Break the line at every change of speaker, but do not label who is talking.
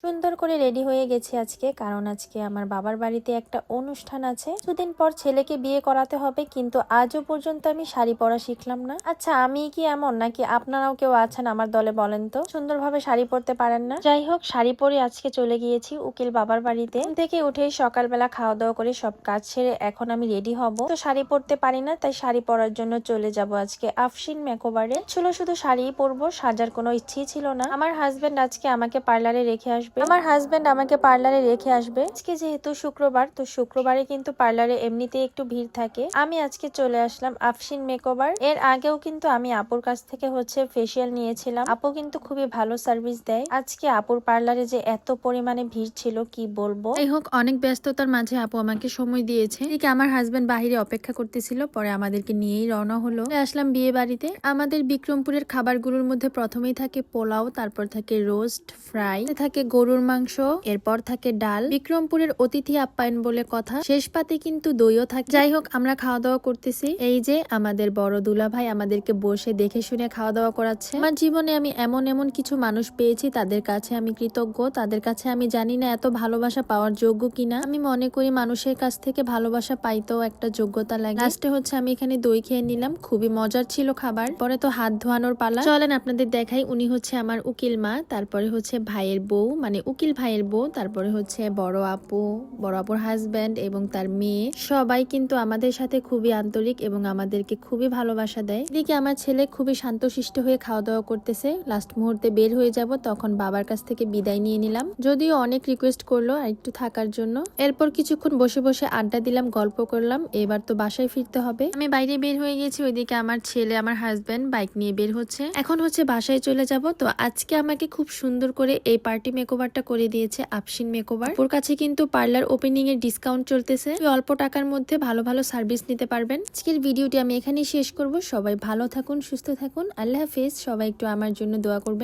সুন্দর করে রেডি হয়ে গেছি আজকে, কারণ আজকে আমার বাবার বাড়িতে একটা অনুষ্ঠান আছে। দুদিন পর ছেলেকে বিয়ে করাতে হবে, কিন্তু আজও পর্যন্ত আমি শাড়ি পরা শিখলাম না। আচ্ছা, আমি কি এমন নাকি আপনারাও কেউ আছেন আমার দলে? বলেন তো, সুন্দরভাবে শাড়ি পরতে পারেন না? যাই হোক, শাড়ি পরে আজকে চলে গিয়েছি উকিল বাবার বাড়িতে। থেকে উঠেই সকালবেলা খাওয়া দাওয়া করে সব কাজ সেরে এখন আমি রেডি হব। তো শাড়ি পরতে পারি না, তাই শাড়ি পরার জন্য চলে যাব আজকে আফশিন মেকওভারে। ছিল শুধু শাড়িই পরবো, সাজার কোনো ইচ্ছেই ছিল না। আমার হাজবেন্ড আজকে আমাকে পার্লারে রেখে আসবে। আজকে যেহেতু শুক্রবার, তো শুক্রবারে কিন্তু পার্লারে এমনিতেই একটু ভিড় থাকে। আমি আজকে চলে আসলাম আফশিন মেকওভার। এর আগেও কিন্তু আমি আপুর কাছ থেকে ফেসিয়াল নিয়েছিলাম। আপু কিন্তু খুবই ভালো সার্ভিস দেয়। আজকে আপুর পার্লারে যে এত পরিমাণে ভিড় ছিল কি বলবো।
যাই হোক, অনেক ব্যস্ততার মাঝে আপু আমাকে সময় দিয়েছে। এদিকে আমার হাজবেন্ড বাহিরে অপেক্ষা করতেছিল, পরে আমাদেরকে নিয়েই রওনা হলো। আসলাম বিয়ে বাড়িতে। আমাদের বিক্রমপুরের খাবারগুলোর মধ্যে প্রথমেই থাকে পোলাও, তারপর থাকে রোস্ট, ফ্রাই, থাকে গরুর মাংস, এরপর থাকে ডাল। বিক্রমপুরের অতিথি আপ্যায়ন বলে কথা। শেষ পাতে কিন্তু দইও থাকে। যাই হোক, আমরা খাওয়া দাওয়া করতেছি। এই যে আমাদের বড় দুলা ভাই আমাদেরকে বসে দেখে শুনে খাওয়া দাওয়া করাচ্ছে। আমার জীবনে আমি এমন এমন কিছু মানুষ পেয়েছি, তাদের কাছে আমি কৃতজ্ঞ। তাদের কাছে আমি জানি না এত ভালোবাসা পাওয়ার যোগ্য কিনা। আমি মনে করি মানুষের কাছ থেকে ভালোবাসা পাইতেও একটা যোগ্যতা লাগে। লাস্টে আমি এখানে দই খেয়ে নিলাম, খুবই মজার ছিল খাবার। পরে তো হাত ধোয়ানোর পালা। চলেন আপনাদের দেখাই। উনি আমার উকিল মা, তারপরে ভাইয়ের বউ, মানে উকিল ভাইয়ের বউ, তারপরে বড় আপুর হাজবেন্ড এবং তার মেয়ে। সবাই কিন্তু আমাদের সাথে খুবই আন্তরিক এবং আমাদেরকে খুবই ভালোবাসা দেয়। এদিকে আমার ছেলে খুবই শান্তশিষ্ট হয়ে খাওয়া দাওয়া করতেছে। লাস্ট মুহূর্তে বের হয়ে যাব, তখন বাবার কাছ থেকে বিদায় নিয়ে নিলাম। যদিও অনেক রিকোয়েস্ট করলো আর একটু থাকার জন্য। এরপর কিছুক্ষণ বসে বসে আড্ডা দিলাম, গল্প করলাম। এবার তো বাসায় ফিরতে হবে। আমি বাইরে বের হয়ে গেছি। ওইদিকে আমার ছেলে, আমার হাজবেন্ড বাইক নিয়ে বের হচ্ছে। এখন বাসায় চলে যাব। তো আজকে আমাকে খুব সুন্দর করে এই পার্টি মেকওভারটা করে দিয়েছে আফশিন মেকওভার। ওর কাছে কিন্তু পার্লার ওপেনিং এর ডিসকাউন্ট চলতেছে। অল্প টাকার মধ্যে ভালো ভালো সার্ভিস নিতে পারবেন। আজকের ভিডিওটি আমি এখানেই শেষ করব। সবাই ভালো থাকুন, সুস্থ থাকুন। আল্লাহ হাফেজ। সবাই একটু আমার জন্য দোয়া করবেন।